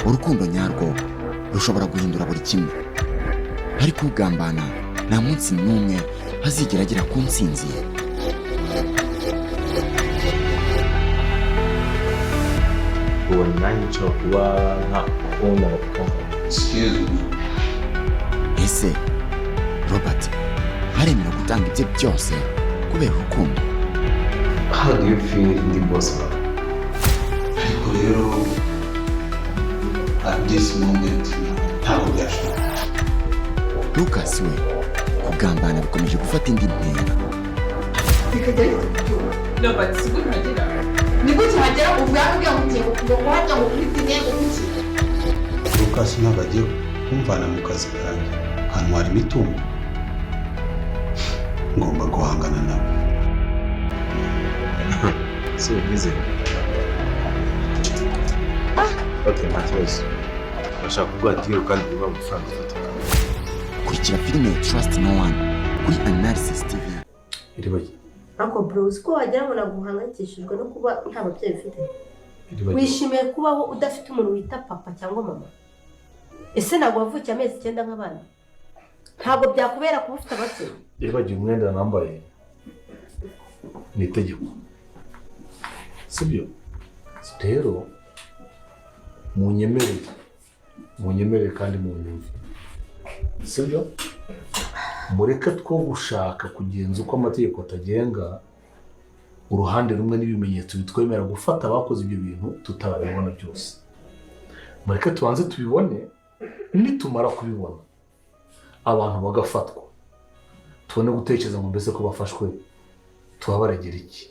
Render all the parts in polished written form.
urukundo nyarwo rushobora guhindura buri kimwe, ariko ugambana nta munsi n'umwe azigera agera ku ntsinzi ye. ubona nanjye nshobora kuba nta kubona ese Robert haremera gutanga ibye byose kubera urukundo? how do you feel in the boss bawe? ariko rero at this moment ntabwo byashoboka. Lucas we kugambana bikomeje gufata indi ntera. Robert sibwo ntagera nibwo cyagera ubwabyo mugiye kugohata mu kwitine ubuki. Lucas ntabwo agiye kumvana mu kazi kanjye hantwara imitungo, ngomba guhangana nawe. si ubizi okay nta kibazo bashaka kuguha deal kandi biba amafaranga ufatika. Kurikira filime Trust No One kuri Analysis TV. iribagiwe Uncle Bruce ko wagira ngo naguhangayikishijwe no kuba nta babyeyi ufite. Wishimiye kubaho udafite umuntu wita papa cyangwa mama? Ese ntabwo wavukiye amezi 9 nk'abandi? Ntabwo byakubera kuba ufite ababyeyi? iribagiwe umwenda nambaye ni itegeko, sibyo? rero munyemerere kandi munyumve, sibyo? mureke two gushaka kugenza uko amategeko atagenga uruhande rumwe n'ibimenyetso bitwemera gufata abakoze ibyo bintu tutabibona byose. mureke tubanze tubibone, nitumara kubibona abantu bagafatwa tubone gutekereza ngo mbese ko bafashwe tubabaragera iki.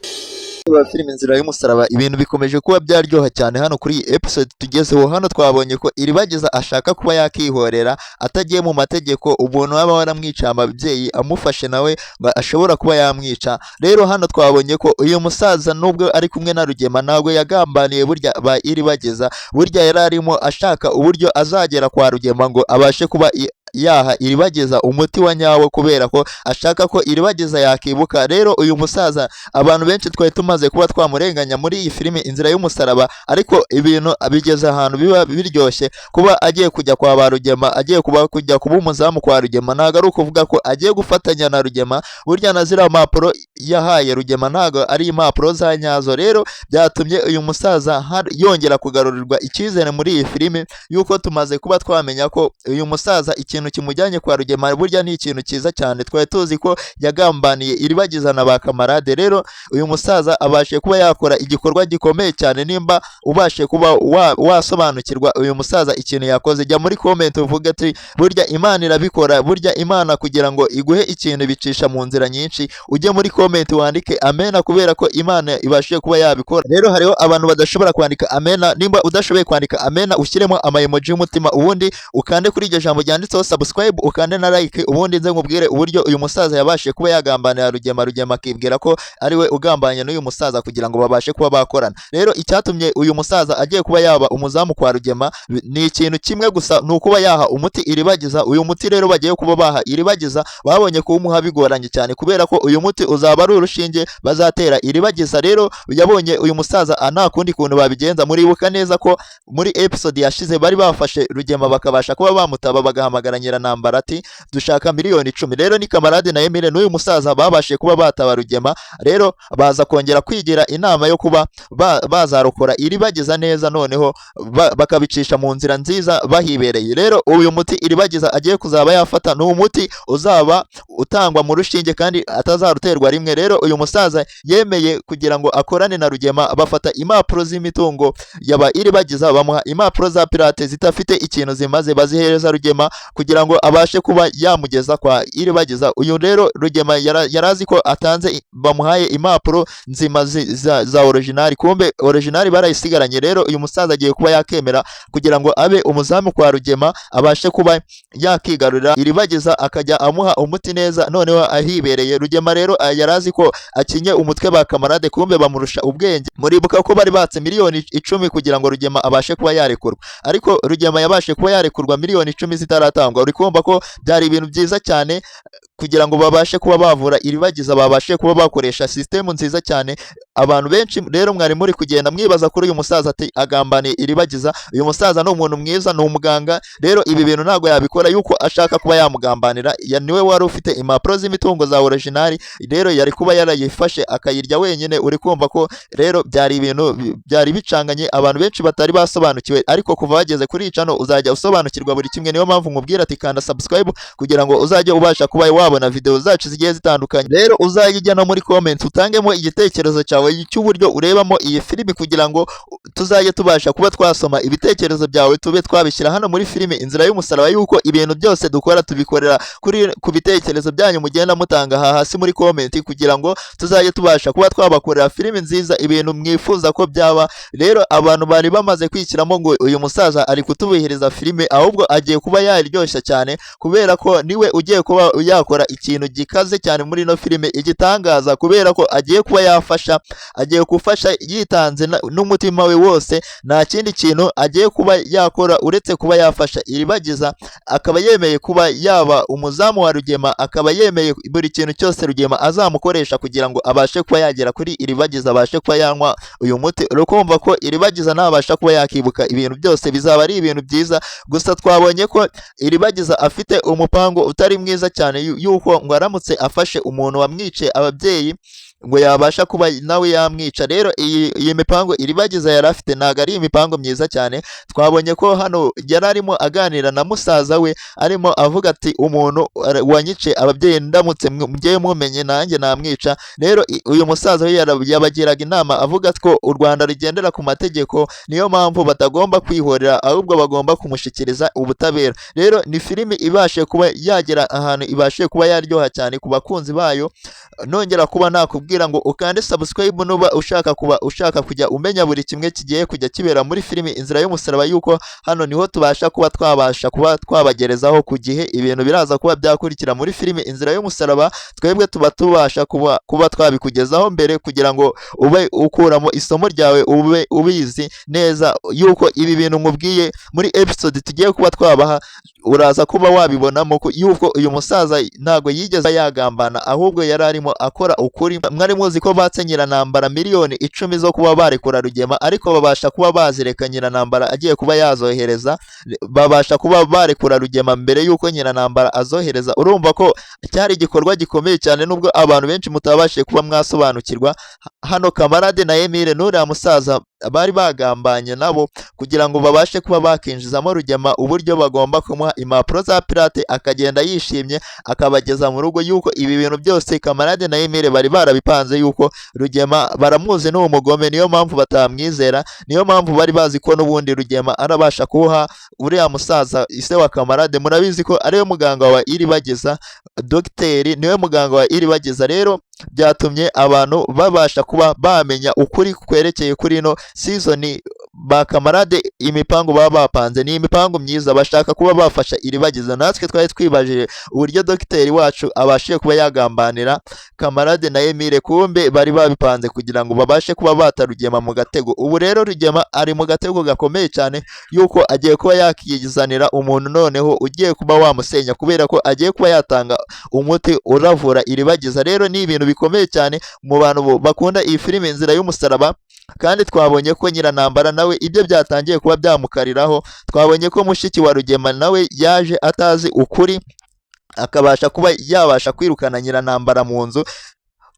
Ba filime Inzira y'Umusaraba ibintu bikomeje kuba byaryoha cyane hano kuri iyi episode tugezeho. Hano twabonye ko Iribagiza ashaka kuba yakihorera atagiye mu mategeko, ubuntu waba waramwica ababyeyi amufashe nawe ashobora kuba yamwica. Rero hano twabonye ko uyu musaza nubwo ari kumwe na Rugema ntabwo yagambaniye burya ba Iribagiza, burya yari arimo ashaka uburyo azagera kwa Rugema ngo abashe kuba yaha Iribagiza umuti wa nyawo, kubera ko ashaka ko Iribagiza yakibuka. Rero uyu musaza abantu benshi twari tumaze kuba twamurenganya muri iyi filime Inzira y'Umusaraba, ariko ibintu bigeze ahantu biba biryoshye kuba agiye kujya kwa ba Rugema, agiye kujya kuba umuzamu kwa Rugema. Ntago ari ukuvuga ko agiye gufatanya na Rugema, burya na ziriya mpapuro yahaye Rugema ntago ari impapuro za nyazo. Rero byatumye uyu musaza yongera kugarurirwa icyizere muri iyi filime, yuko tumaze kuba twamenya ko uyu musaza ikintu kimujyanye kwa Rugema burya ni ikintu cyiza cyane. Twari tuzi ko yagambaniye Iribagiza na ba kamarade. Rero uyu musaza abashe kuba yakora igikorwa gikomeye cyane. Nimba ubashe kuba wasobanukirwa uyu musaza ikintu yakoze, jya muri comment uvuge ati burya Imana irabikora. Burya Imana kugira ngo iguhe ikintu bicisha mu nzira nyinshi. Ujye muri comment wandike amena, kubera ko Imana ibashije kuba yabikora. Rero hariho abantu badashobora kwandika amena. Nimba udashoboye kwandika amena, ushyiremo ama emoji y'umutima, ubundi ukande kuri iryo jambo ryanditseho subscribe, ukande na like, ubundi nze nkubwire uburyo uyu musaza yabashije kuba yagambanira Rugema. Rugema akibwira ko ari we ugambanye n'uyu musaza kugira ngo babashe kuba bakorana. Rero icyatumye uyu musaza agiye kuba yaba umuzamu kwa Rugema ni ikintu kimwe gusa, ni ukuba yaha umuti Iribagiza. Uyu muti rero bagiye kuba baha Iribagiza babonye kuwumuha bigoranye cyane, kubera ko uyu muti uzaba ari urushinge bazatera Iribagiza. Rero yabonye uyu musaza nta kundi kuntu babigenza. Muribuka neza ko muri episode yashize bari bafashe Rugema bakabasha kuba bamutaba bagahamagara Nyirantambara ati dushaka miliyoni 10. Rero ni kamarade na Emile n'uyu musaza babashe kuba bataba Rugema. Rero baza kongera kwigira inama yo kuba bazarokora Iribagiza neza, noneho bakabicisha mu nzira nziza bahibereye. Rero uyu muti Iribagiza agiye kuzaba yafata ni umuti uzaba utangwa mu rushinge kandi atazaruterwa rimwe. Rero uyu musaza yemeye kugira ngo akorane na Rugema, bafata impapuro z'imitungo yaba Iribagiza bamuha impapuro za pirate zitafite ikintu zimaze, bazihereza Rugema kugira ngo abashe kuba yamugeza kwa Iribagiza. Uyu rero Rugema yarazi ko atanze bamuhaye impapuro nzima za original, kumbe original barayisigaranye. Rero uyu musaza agiye kuba yakemera kugira ngo abe umuzamu kwa Rugema, abashe kuba yakigarurira Iribagiza akajya amuha umuti neza, noneho ahibereye. Rugema rero yarazi ko akinye umutwe ba kamarade, kumbe bamurusha ubwenge. Muribuka ko bari batse miliyoni 10 kugira ngo Rugema abashe kuba yarekurwa, ariko Rugema yabashe kuba yarekurwa miliyoni 10 zitaratangwa. Uri kumva ko byari ibintu byiza cyane kugira ngo babashe kuba bavura iribagiza, babashe kuba bakoresha sisitemu nziza cyane. Abantu benshi rero mwari muri kugenda mwibaza kuri uyu musaza ati agambaniye iribagiza. Uyu musaza ni umuntu mwiza, ni umuganga, rero ibi bintu ntabwo yabikora yuko ashaka kuba yamugambanira. Niwe wari ufite impapuro z'imitungo za original, rero yari kuba yarayifashe akayirya wenyine. Uri kumva ko rero byari ibintu byari bicanganye, abantu benshi batari basobanukiwe, ariko kuva bageze kuri iyi channel uzajya usobanukirwa buri kimwe. Niyo mpamvu nkubwira ati kanda subscribe kugira ngo uzajye ubasha kuba wabona video zacu zigiye zitandukanye. Rero uzajya no muri comment utangemo igitekerezo cyawe cy'uburyo urebamo iyi filimi, kugira ngo tuzajye tubasha kuba twasoma ibitekerezo byawe, tube twabishyira hano muri filimi Inzira y'Umusaraba, yuko ibintu byose dukora tubikorera ku bitekerezo byanyu mugenda mutanga hasi muri comment, kugira ngo tuzajye tubasha kuba twabakorera filimi nziza, ibintu mwifuza ko byaba. Rero abantu bari bamaze kwishyiramo ngo uyu musaza ari kutubihiriza filimi, ahubwo agiye kuba yaryoshya cyane, kubera ko niwe ugiye kuba yakora ikintu gikaze cyane muri ino filimi, igitangaza, kubera ko agiye kuba agiye gufasha yitanze n'umutima we wose. Nta kindi kintu agiye kuba yakora uretse kuba yafasha iribagiza, akaba yemeye kuba yaba umuzamu wa Rugema, akaba yemeye buri kintu cyose Rugema azamukoresha kugira ngo abashe kuba yagera kuri iribagiza, abashe kuba yanywa uyu muti. Urukumva ko iribagiza ntabasha kuba yakibuka ibintu byose, bizaba ari ibintu byiza. Gusa twabonye ko iribagiza afite umupango utari mwiza cyane, yuko ngo aramutse afashe umuntu wamwice ababyeyi ngo yabasha kuba nawe yamwica. Rero iyi mipango iribagiza yari afite ntabwo ari imipango myiza cyane. Twabonye ko hano yari arimo aganira na musaza we, arimo avuga ati umuntu wanyice ababyeyi ndamutse mujye mumenye nanjye namwica. Rero uyu musaza we yabagiraga inama avuga ko u Rwanda rugendera ku mategeko, niyo mpamvu batagomba kwihorera, ahubwo bagomba kumushyikiriza ubutabera. Rero ni filimi ibashe kuba yagera ahantu, ibashe kuba yaryoha cyane ku bakunzi bayo. Nongera kuba nakubwira ngo ukande subscribe nuba ushaka kujya umenya buri kimwe kigiye kujya kibera muri filimi Inzira y'Umusaraba, yuko hano niho tubasha kuba twabagerezaho ku gihe ibintu biraza kuba byakurikira muri filimi Inzira y'Umusaraba. Twebwe tuba tubasha kuba twabikugezaho mbere, kugira ngo ube ukuramo isomo ryawe, ube ubizi neza yuko ibi bintu nkubwiye muri episode tugiye kuba twabaha uraza kuba wabibonamo yuko uyu musaza ntago yigeze yagambana, ahubwo yari arimo akora ukuri. Mwari muzi ko batse Nyiranambara miliyoni 10 zo kuba barekura Rugema, ariko babasha kuba bazireka Nyiranambara agiye kuba yazohereza, babasha kuba barekura Rugema mbere yuko Nyiranambara azohereza. Urumva ko cyari igikorwa gikomeye cyane, nubwo abantu benshi mutabashije kuba mwasobanukirwa. Hano Kamarade na Emile n'uriya musaza bari bagambanye nabo kugira ngo babashe kuba bakinjizamo Rugema uburyo bagomba kumuha impapuro za pirate, akagenda yishimye akabageza mu rugo. Yuko ibi bintu byose Kamarade na Emile bari barabipanze, yuko Rugema baramuzi n'uwo mugome, niyo mpamvu batamwizera, niyo mpamvu bari bazi ko n'ubundi Rugema arabasha kuha uriya musaza ise wa Kamarade. Murabizi ko ariwe muganga wa Iribagiza, dogiteri niwe muganga wa Iribagiza. Rero byatumye abantu babasha kuba bamenya ukuri kwerekeye kuri ino season. Ba Kamarade imipango baba bapanze ni imipango myiza, bashaka kuba bafasha Iribagiza. Natwe twari twibajije uburyo dogiteri wacu abashiye kuba yagambanira Kamarade na Emile, kumbe bari babipanze kugira ngo babashe kuba bata Rugema mu gatego. Ubu rero Rugema ari mu gatego gakomeye cyane, yuko agiye kuba yakiyizanira umuntu noneho ugiye kuba wamusenya, kubera ko agiye kuba yatanga umuti uravura Iribagiza. Rero ni ibintu bikomeye cyane mu bantu bakunda iyi filimi Inzira y'Umusaraba. Kandi twabonye ko Nyiranambara nawe ibyo byatangiye kuba byamukariraho. Twabonye ko mushiki wa Rugema nawe yaje atazi ukuri, akabasha kuba yabasha kwirukana Nyiranambara mu nzu.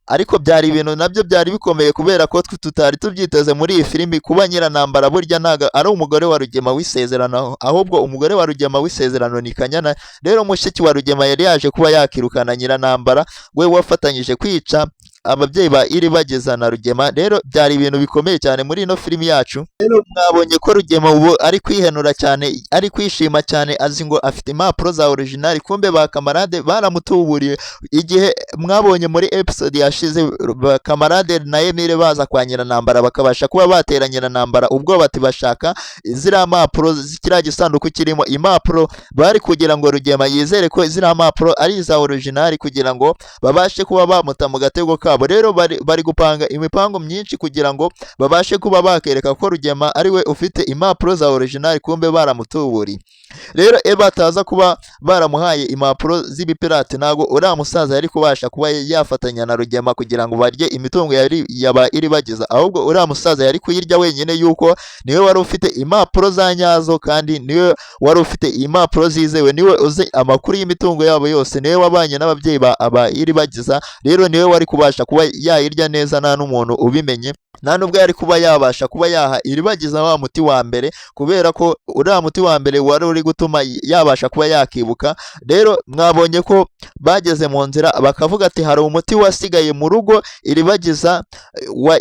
Ariko byari ibintu nabyo byari bikomeye, kubera ko tutari tubyiteze muri iyi filimi. Kuba Nyiranambara burya ntago ari umugore wa Rugema w'isezerano, ahubwo umugore wa Rugema w'isezerano ni Kanyana. Rero mushiki wa Rugema yari yaje kuba yakirukana Nyiranambara, we wafatanyije kwica ababyeyi ba Iribagiza na Rugema. Rero byari ibintu bikomeye cyane muri ino filimi yacu. Rero mwabonye ko Rugema ubu ari kwihenura cyane, ari kwishima cyane, azi ngo afite impapuro za original, kumbe ba Kamarade baramutuburiye. Igihe mwabonye muri episode yashize Kamarade na Emile baza kwa Nyiranambara, bakabasha kuba batera Nyiranambara ubwo bati bashaka ziriya mpapuro zikiriya gisanduku kirimo impapuro, bari kugira ngo Rugema yizere ko ziriya mpapuro ari iza original, kugira ngo babashe kuba bamuta mu gatego ka kabo. Rero bari gupanga imipango myinshi kugira ngo babashe kuba bakereka ko Rugema ari we ufite impapuro za original, kumbe baramutuburiye. Rero bataza kuba baramuhaye impapuro z'ibipirate, ntago uriya musaza yari kubasha kuba yafatanya na Rugema kugira ngo barye imitungo yaba Iribagiza, ahubwo uriya musaza yari kuyirya wenyine, yuko niwe wari ufite impapuro za nyazo, kandi niwe wari ufite impapuro zizewe, niwe uzi amakuru y'imitungo yabo yose, niwe wabanye n'ababyeyi ba Iribagiza. Rero niwe wari kubasha kuba yayirya neza nta n'umuntu ubimenye, nta nubwo yari kuba yabasha kuba yaha Iribagiza wa muti wa mbere, kubera ko uriya muti wa mbere wari uri gutuma yabasha kuba yakibuka. Rero mwabonye ko bageze mu nzira bakavuga ati hari umuti wasigaye mu rugo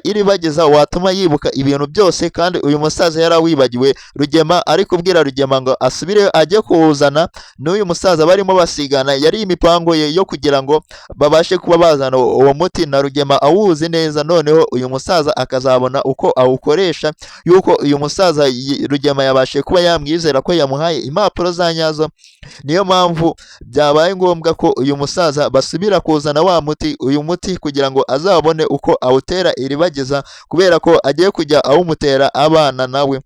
Iribagiza watuma yibuka ibintu byose, kandi uyu musaza yarawibagiwe. Rugema ari kubwira Rugema ngo asubire ajye kuwuzana, n'uyu musaza barimo basigana yari imipango ye yo kugira ngo babashe kuba bazana uwo muti, na Rugema awuzi neza, noneho uyu musaza akazabona uko awukoresha, yuko uyu musaza Rugema yabashe kuba yamwizera ko yamuhaye impapuro za nyazo. Niyo mpamvu byabaye ngombwa ko uyu musaza basubira kuzana wa muti, uyu muti kugira ngo azabone uko awutera Iribagiza, kubera ko agiye kujya awumutera abana nawe.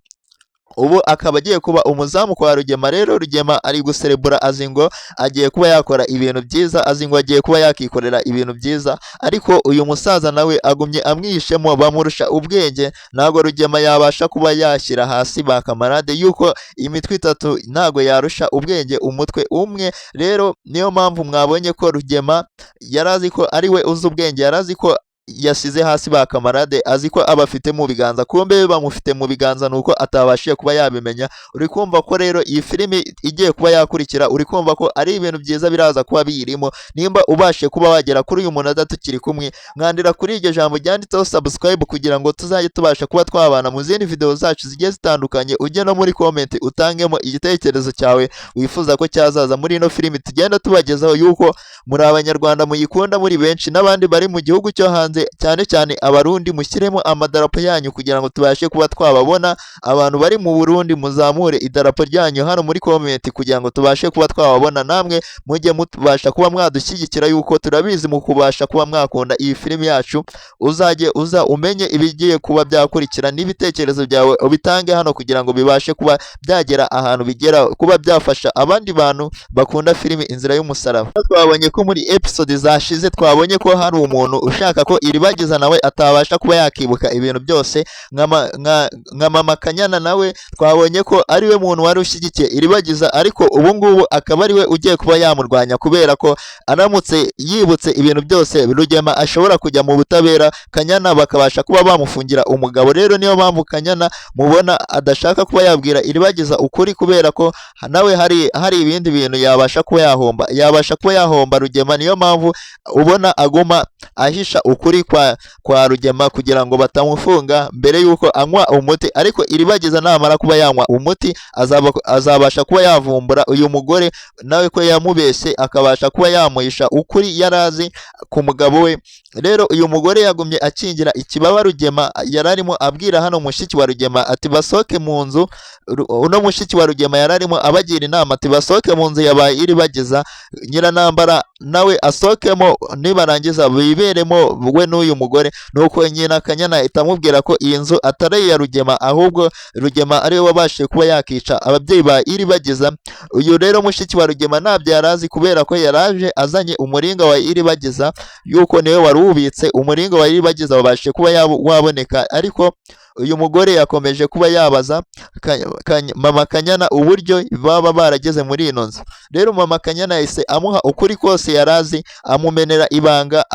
Ubu akaba agiye kuba umuzamu kwa Rugema. Rero Rugema ari guserebura, azi ngo agiye kuba yakora ibintu byiza, azi ngo agiye kuba yakikorera ibintu byiza, ariko uyu musaza nawe agumye amwishemo, bamurusha ubwenge. Ntago Rugema yabasha kuba yashyira hasi ba kamarade, yuko imitwe itatu ntago yarusha ubwenge umutwe umwe. Rero niyo mpamvu mwabonye ko Rugema yarazi ko ari we uzi ubwenge, yarazi ko yasize hasi ba kamarade, azi ko abafite mu biganza, kumbe bamufite mu biganza nuko atabashije kuba yabimenya. Uri kumva ko rero iyi filimi igiye kuba yakurikira, uri kumva ko ari ibintu byiza biraza kuba biyirimo. Nimba ubashe kuba wagera kuri uyu munota tukiri kumwe, mwandira kuri iryo jambo ryanditseho subscribe kugira ngo tuzajye tubasha kuba twabana mu zindi video zacu zigiye zitandukanye. Ujye no muri comment utangemo igitekerezo cyawe wifuza ko cyazaza muri ino filimi tugenda tubagezaho, yuko muri Abanyarwanda muyikunda muri benshi, n'abandi bari mu gihugu cyo hanze, cyane cyane Abarundi, mushyiremo amadarapo yanyu kugira ngo tubashe kuba twababona. Abantu bari mu Burundi muzamure idarapo ryanyu hano muri comment kugira ngo tubashe kuba twababona. Namwe mujye mubasha kuba mwadushyigikira, yuko turabizi mu kubasha kuba mwakunda iyi filimi yacu. Uzajye umenye ibigiye kuba byakurikira, n'ibitekerezo byawe ubitange hano kugira ngo bibashe kuba byagera ahantu bigera, kuba byafasha abandi bantu bakunda filimi Inzira y'Umusaraba. Twabonye ko muri episode zashize twabonye ko hari umuntu ushaka ko Iribagiza nawe atabasha kuba yakibuka ibintu byose, nka Mama Kanyana nawe twabonye ko ari we muntu wari ushyigikiye Iribagiza, ariko ubu ngubu akaba ari we ugiye kuba yamurwanya, kubera ko aramutse yibutse ibintu byose Rugema ashobora kujya mu butabera, Kanyana bakabasha kuba bamufungira umugabo. Rero niyo mpamvu Kanyana mubona adashaka kuba yabwira Iribagiza ukuri, kubera ko nawe hari ibindi bintu yabasha kuba yahomba Rugema. Niyo mpamvu ubona aguma ahisha ukuri kwa Rugema kugira ngo batamufunga mbere yuko anywa umuti. Ariko Iribagiza namara kuba yanywa umuti azabasha kuba yavumbura uyu mugore nawe ko yamubeshye, akabasha kuba yamuhisha ukuri yarazi ku mugabo we. Rero uyu mugore yagumye akingira ikibaba Rugema, yararimo abwira hano mushiki wa Rugema ati basohoke mu nzu. Uno mushiki wa Rugema yararimo abagira inama ati basohoke mu nzu yabaye Iribagiza, Nyiranambara nawe asohokemo, nibarangiza biberemo we n'uyu mugore. Nuko nyina Kanyana itamubwira ko iyi nzu atari iya Rugema, ahubwo Rugema ariwe wabashije kuba yakica ababyeyi ba Iribagiza. Uyu rero mushiki wa Rugema ntabyo yarazi, kubera ko yaraje azanye umuringa wa Iribagiza, yuko niwe wari ubitse umuringa wa Iribagiza wabashije kuba waboneka. Ariko uyu mugore yakomeje kuba yabaza Mama Kanyana uburyo baba barageze muri ino nzu. Rero Mama Kanyana yahise amuha ukuri kose yarazi, amumenera ibanga,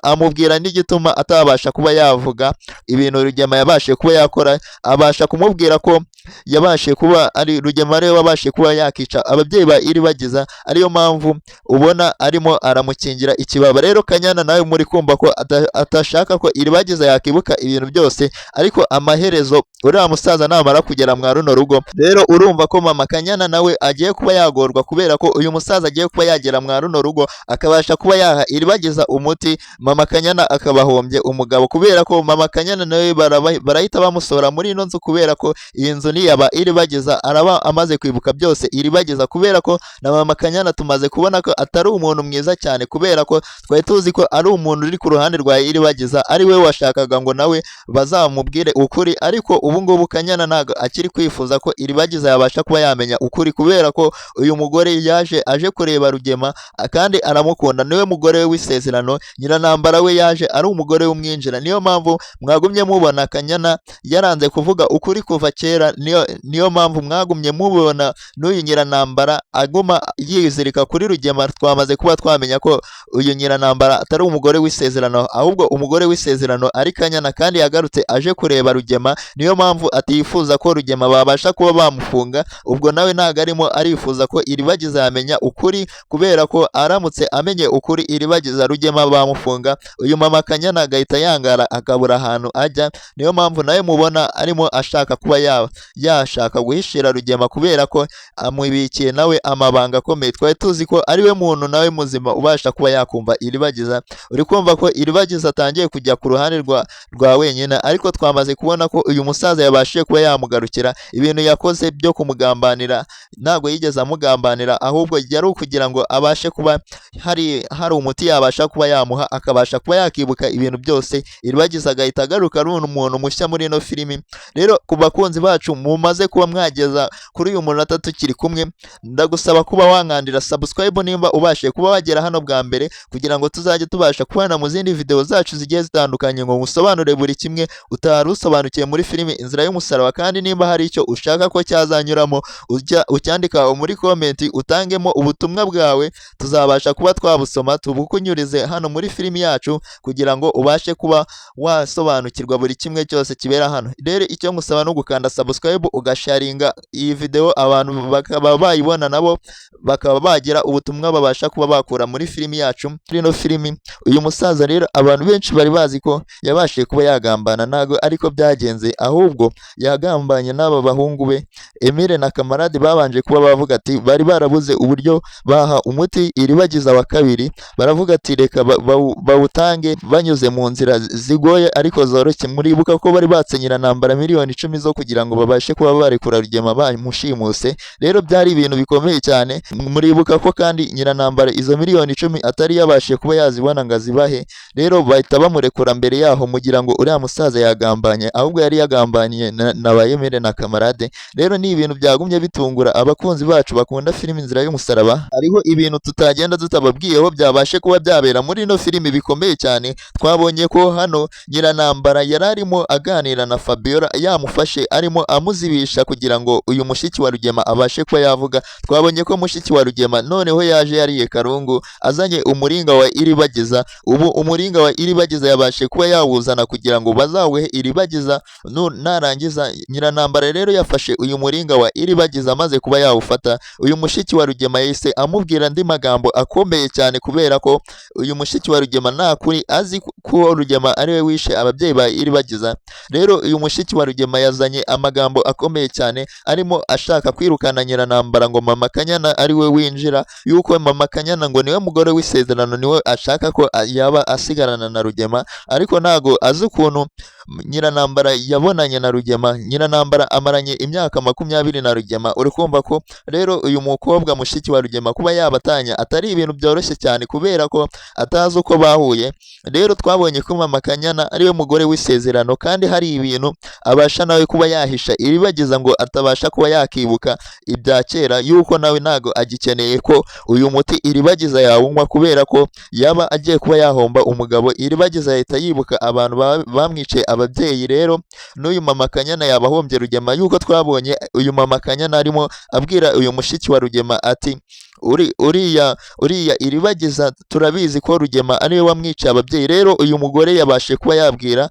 amubwira n'igituma atabasha kuba yavuga ibintu Rugema yabashije kuba yakora. Abasha kumubwira ko yabashije kuba ari Rugema rero wabashije kuba yakica ababyeyi ba Iribagiza, ariyo mpamvu ubona arimo aramukingira ikibaba. Rero Kanyana nawe muri kumva ko atashaka ko Iribagiza yakibuka ibintu byose, ariko amaherezo uriya musaza namara kugera mwa runo rugo. Rero urumva ko mama Kanyana nawe agiye kuba yagorwa kubera ko uyu musaza agiye kuba yagera mwa runo rugo akabasha kuba yaha iribagiza umuti, mama Kanyana akabahombye umugabo kubera ko mama Kanyana nawe barahita bamusohora muri ino nzu kubera ko iyi nzu niyaba iribagiza araba amaze kwibuka byose iribagiza, kubera ko na mama Kanyana tumaze kubona ko atari umuntu mwiza cyane kubera ko twari tuzi ko ari umuntu uri ku ruhande rwa iribagiza, ari we washakaga ngo nawe bazamubwire ukuri, ariko ubu ngubu Kanyana ntago akiri kwifuza ko iribagiza yabasha kuba yamenya ukuri kubera ko uyu mugore yaje aje kureba Rugema kandi aramukunda, niwe mugore we w'isezerano. Nyiranambara we yaje ari umugore w'umwinjira, niyo mpamvu mwagumye mubona Kanyana yaranze kuvuga ukuri kuva kera, niyo mpamvu mwagumye mubona n'uyu Nyiranambara aguma yizirika kuri Rugema. Twamaze kuba twamenya ko uyu Nyiranambara atari umugore w'isezerano, ahubwo umugore w'isezerano ari Kanyana, kandi yagarutse aje kureba Rugema, niyo mpamvu atifuza ko Rugema babasha kuba bamufunga. Ubwo nawe ntago arimo arifuza ko iribagiza yamenya ukuri kubera ko aramutse amenye ukuri iribagiza Rugema bamufunga, uyu mama Kanyana agahita yangara akabura ahantu ajya. Niyo mpamvu nawe mubona arimo ashaka kuba yashaka guhishira Rugema kubera ko amubikiye nawe amabanga akomeye. Twari tuzi ko ari we muntu nawe muzima ubasha kuba yakumva iribagiza. Uri kumva ko iribagiza atangiye kujya ku ruhande rwa wenyine, ariko twamaze kubona ko uyu musaza yabashije kuba yamugarukira. Ibintu yakoze byo kumugambanira ntabwo yigeze amugambanira, ahubwo yari ukugira ngo abashe kuba hari umuti yabasha kuba yamuha akabasha kuba yakibuka ibintu byose, iribagiza agahita agaruka ari umuntu mushya muri ino filimi. Rero ku bakunzi bacu mumaze kuba mwageza kuri uyu munota tukiri kumwe, ndagusaba kuba wankandira subscribe nimba ubashije kuba wagera hano bwa mbere, kugira ngo tuzajye tubasha kubana mu zindi video zacu zigiye zitandukanye ngo ngusobanure buri kimwe utari usobanukiye muri filimi Inzira y'Umusaraba. Kandi nimba hari icyo ushaka ko cyazanyuramo ucyandika muri comment utangemo ubutumwa bwawe, tuzabasha kuba twabusoma tubukunyurize hano muri filimi yacu kugira ngo ubashe kuba wasobanukirwa buri kimwe cyose kibera hano. Rero icyo ngusaba no gukanda subscribe ugasharinga iyi video, abantu bakaba bayibona nabo bakaba bagira ubutumwa babasha kuba bakura muri filimi yacu. Ino filimi uyu musaza rero abantu benshi bari bazi ko yabashije kuba yagambana, ntago ariko byagenze, ahubwo yagambanye n'aba bahungu be Emile na Kamarade babanje kuba bavuga ati bari barabuze uburyo baha umuti iribagiza wa kabiri, baravuga ati reka bawutange banyuze mu nzira zigoye ariko zoroshye. Muribuka ko bari batsenyira Nambara miliyoni 10 zo kugira ngo babashe kuba barekura Rugema bamushimuse. Rero byari ibintu bikomeye cyane. Muribuka ko kandi Nyiranambara izo miliyoni 10 atari yabashije kuba yazibona ngo azibahe, rero bahita bamurekura mbere yaho mugira ngo uriya musaza yagambanye, ahubwo yari yagambaniye na Bayemere na Kamarade. Rero ni ibintu byagumye bitungura abakunzi bacu bakunda filimi Inzira y'Umusaraba. Hariho ibintu tutagenda tutababwiyeho byabashe kuba byabera muri ino filimi bikomeye cyane. Twabonye ko hano Nyiranambara yari arimo aganira na Fabiola, yamufashe arimo amuzibisha kugira ngo uyu mushiki wa Rugema abashe kuba yavuga. Twabonye ko mushiki wa Rugema noneho yaje yariye karungu azanye umuringa wa iribagiza. Ubu umuringa wa iribagiza yabashe kuba yawuzana kugira ngo bazawuhe iribagiza. Narangiza Nyiranambara rero yafashe uyu muringa wa iribagiza amaze kuba yawufata, uyu mushiki wa Rugema yahise amubwira andi magambo akomeye cyane kubera ko uyu mushiki wa Rugema nta kuri azi ko Rugema ari we wishe ababyeyi ba iribagiza. Rero uyu mushiki wa Rugema yazanye amagambo akomeye cyane arimo ashaka kwirukana Nyiranambara ngo mama Kanyana ari we winjira, yuko mama Kanyana ngo niwe mugore w'isezerano, niwe ashaka ko yaba asigarana na Rugema, ariko ntago azi ukuntu Nyiranambara yabonanye na Rugema. Nyiranambara amaranye imyaka 20 na Rugema. Uri kumva ko rero uyu mukobwa mushiki wa Rugema kuba yabatanya atari ibintu byoroshye cyane kubera ko atazi uko bahuye. Rero twabonye ko mama Kanyana ariwe mugore w'isezerano, kandi hari ibintu abasha nawe kuba yahisha iribagiza ngo atabasha kuba yakibuka ibya kera, yuko nawe ntago agikeneye ko uyu muti iribagiza yawunywa kubera ko yaba agiye kuba yahomba umugabo. Iribagiza yahita yibuka abantu bamwice ababyeyi. Rero n'uyu mama Kanyana yabahombye Rugema, yuko twabonye uyu mama Kanyana arimo abwira uyu mushiki wa Rugema ati uriya iribagiza turabizi ko Rugema ariwe wamwica ababyeyi. Rero uyu mugore yabashe kuba yabwira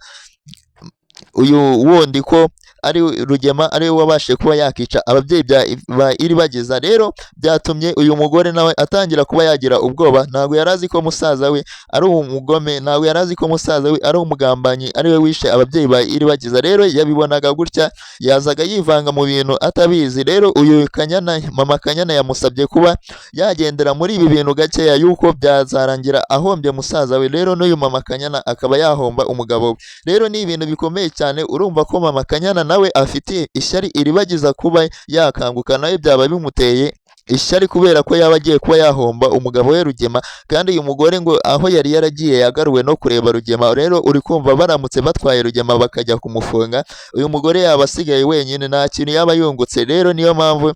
uyu wundi ko ari Rugema ari we wabashije kuba yakica ababyeyi ba Iribagiza. Rero byatumye uyu mugore nawe atangira kuba yagira ubwoba. Ntabwo yari azi ko musaza we ari umugome, ntabwo yari azi ko musaza we ari umugambanyi, ari we wishe ababyeyi ba Iribagiza. Rero yabibonaga gutya, yazaga yivanga mu bintu atabizi. Rero uyu Kanyana, mama Kanyana yamusabye kuba yagendera muri ibi bintu gakeya, yuko byazarangira ahombye musaza we. Rero n'uyu mama Kanyana akaba yahomba umugabo we. Rero ni ibintu bikomeye cyane. Urumva ko mama Kanyana nawe afite ishyari Iribagiza kuba yakanguka, nawe byaba bimuteye ishyari kubera ko yaba agiye kuba yahomba umugabo we Rugema. Kandi uyu mugore ngo aho yari yaragiye yagaruwe no kureba Rugema. Rero uri kumva baramutse batwaye Rugema bakajya kumufunga, uyu mugore yaba asigaye wenyine, nta kintu yaba yungutse. Rero niyo mpamvu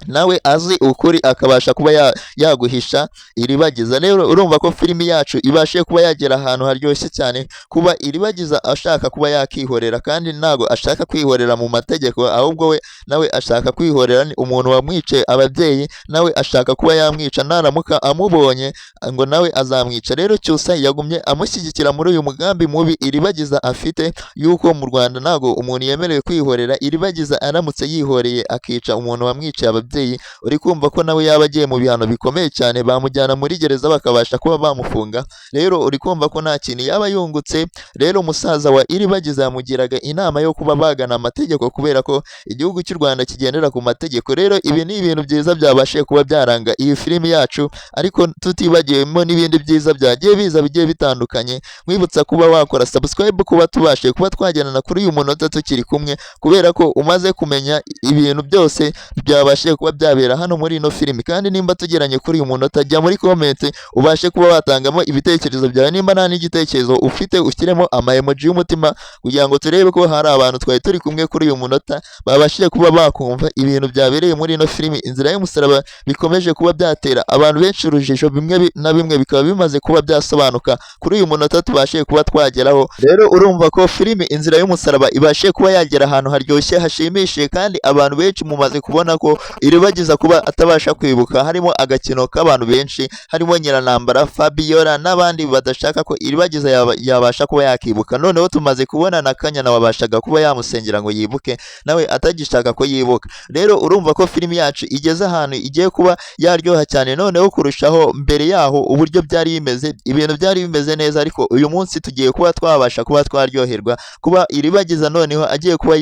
nawe azi ukuri akabasha kuba yaguhisha Iribagiza. Rero urumva ko filimi yacu ibashe kuba yagera ahantu haryoshye cyane, kuba Iribagiza ashaka kuba yakihorera, kandi ntago ashaka kwihorera mu mategeko, ahubwo we nawe ashaka kwihorera. Ni umuntu wamwice ababyeyi, nawe ashaka kuba yamwica, naramuka amubonye ngo nawe azamwica. Rero Cyusa yagumye amushyigikira muri uyu mugambi mubi Iribagiza afite, yuko mu Rwanda ntago umuntu yemerewe kwihorera. Iribagiza aramutse yihoreye akica umuntu wamwice ababyeyi, uri kumva ko nawe yaba agiye mu bihano bikomeye cyane, bamujyana muri gereza bakabasha kuba bamufunga. Rero uri kumva ko nta kintu yaba yungutse. Rero umusaza wa Iribagiza yamugiraga inama yo kuba bagana amategeko, kubera ko igihugu cy'u Rwanda kigendera ku mategeko. Rero ibi ni ibintu byiza byabashije kuba byaranga iyi filimi yacu, ariko tutibagiwemo n'ibindi byiza byagiye biza bigiye bitandukanye. Mwibutsa kuba wakora subscribe, kuba tubashe kuba twagendana kuri uyu munota tukiri kumwe, kubera ko umaze kumenya ibintu byose byabashije kuba byabera hano muri ino filimi. Kandi nimba tugeranye kuri uyu munota, jya muri comment ubashe kuba watangamo ibitekerezo byawe. Nimba nta n'igitekerezo ufite, ushyiremo ama emoji y'umutima, kugira ngo turebe ko hari abantu twari turi kumwe kuri uyu munota babashije kuba bakumva ibintu byabereye muri ino filimi Inzira y'Umusaraba, bikomeje kuba byatera abantu benshi urujijo. Bimwe na bimwe bikaba bimaze kuba byasobanuka kuri uyu munota tubashe kuba twageraho. Rero urumva ko filimi Inzira y'Umusaraba ibashe kuba yagera ahantu haryoshye hashimishije, kandi abantu benshi mumaze kubona ko Iribagiza kuba atabasha kwibuka harimo agakino k'abantu benshi, harimo Nyiranambara, Fabiola n'abandi badashaka ko Iribagiza yabasha kuba yakibuka. Noneho tumaze kubona na Kanyana wabashaga kuba yamusengera ngo yibuke, nawe atagishaka ko yibuka. Rero urumva ko filimi yacu igeze ahantu igiye kuba yaryoha cyane, noneho kurushaho mbere yaho uburyo byari bimeze, ibintu byari bimeze neza, ariko uyu munsi tugiye kuba twabasha kuba twaryoherwa, kuba Iribagiza noneho agiye kuba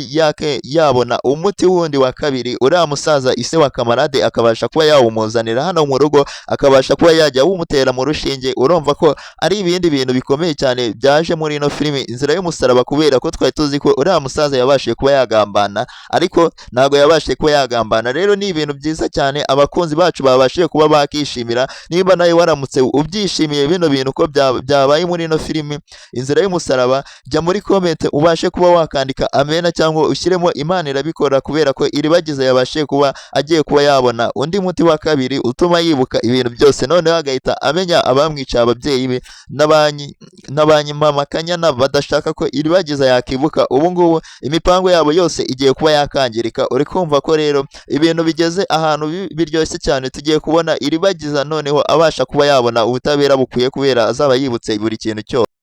yabona umuti wundi wa kabiri, uriya musaza ise wa Kamarade akabasha kuba yawumuzanira hano mu rugo, akabasha kuba yajya wumutera mu rushinge. Urumva ko ari ibindi bintu bikomeye cyane byaje muri ino filimi Inzira y'Umusaraba, kubera ko twari tuzi ko uriya musaza yabashije kuba yagambana, ariko ntabwo yabashije kuba yagambana. Rero ni ibintu byiza cyane abakunzi bacu babashije kuba bakishimira. Niba nawe waramutse ubyishimiye bino bintu ko byabaye muri ino filimi Inzira y'Umusaraba, jya muri comment ubashe kuba wakandika amena, cyangwa ushyiremo Imana irabikora, kubera ko Iribagiza yabashije kuba agiye kuba yabona undi muti wa kabiri utuma yibuka ibintu byose, noneho agahita amenya abamwica ababyeyi be n'abanyi mama Kanyana badashaka ko Iribagiza yakibuka. Ubu ngubu imipango yabo yose igiye kuba yakangirika. Uri kumva ko rero ibintu bigeze ahantu biryoshye cyane, tugiye kubona Iribagiza noneho abasha kuba yabona ubutabera bukwiye, kubera azaba yibutse buri kintu cyose.